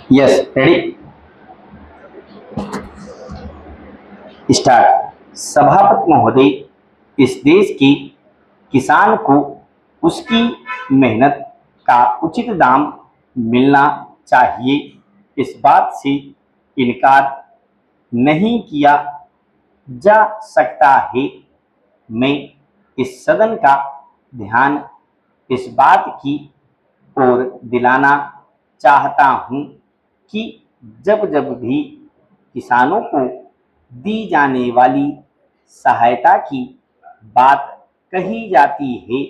Yes, ready, start. सभापति महोदय, इस देश के किसान को उसकी मेहनत का उचित दाम मिलना चाहिए। इस बात से इनकार नहीं किया जा सकता है। मैं इस सदन का ध्यान इस बात की ओर दिलाना चाहता हूं कि जब जब भी किसानों को दी जाने वाली सहायता की बात कही जाती है,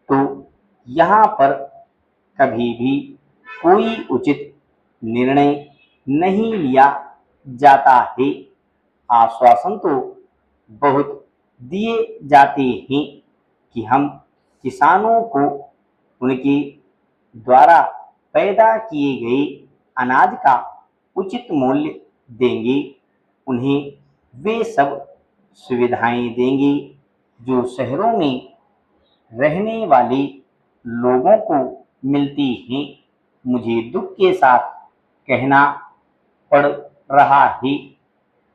तो यहाँ पर कभी भी कोई उचित निर्णय नहीं लिया जाता है। आश्वासन तो बहुत दिए जाते हैं कि हम किसानों को उनके द्वारा पैदा किए गए अनाज का उचित मूल्य देंगे, उन्हें वे सब सुविधाएं देंगे जो शहरों में रहने वाले लोगों को मिलती हैं। मुझे दुख के साथ कहना पड़ रहा है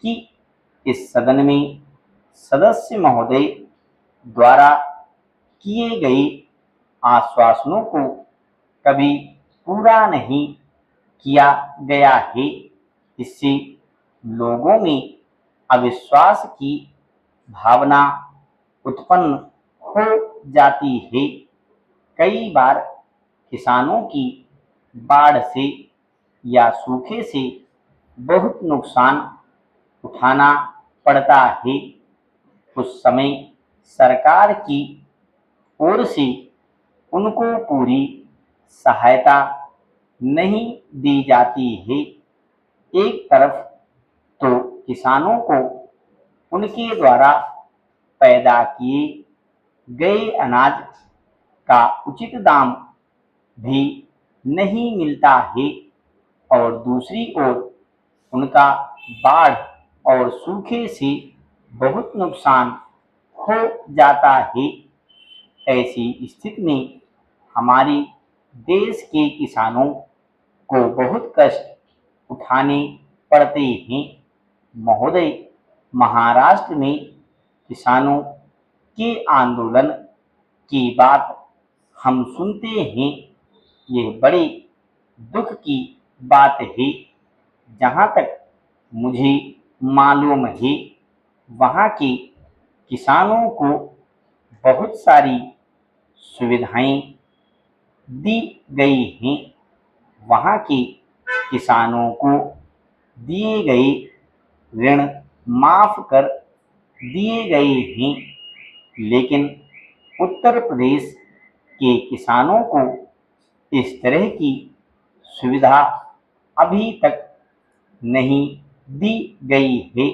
कि इस सदन में सदस्य महोदय द्वारा किए गए आश्वासनों को कभी पूरा नहीं किया गया है। इससे लोगों में अविश्वास की भावना उत्पन्न हो जाती है। कई बार किसानों की बाढ़ से या सूखे से बहुत नुकसान उठाना पड़ता है। उस समय सरकार की ओर से उनको पूरी सहायता नहीं दी जाती है। एक तरफ तो किसानों को उनके द्वारा पैदा किए गए अनाज का उचित दाम भी नहीं मिलता है, और दूसरी ओर उनका बाढ़ और सूखे से बहुत नुकसान हो जाता है। ऐसी स्थिति में हमारे देश के किसानों को बहुत कष्ट उठाने पड़ते हैं। महोदय, महाराष्ट्र में किसानों के आंदोलन की बात हम सुनते हैं। यह बड़े दुख की बात है। जहाँ तक मुझे मालूम है, वहाँ के किसानों को बहुत सारी सुविधाएं दी गई हैं। वहाँ के किसानों को दिए गए ऋण माफ कर दिए गए हैं, लेकिन उत्तर प्रदेश के किसानों को इस तरह की सुविधा अभी तक नहीं दी गई है।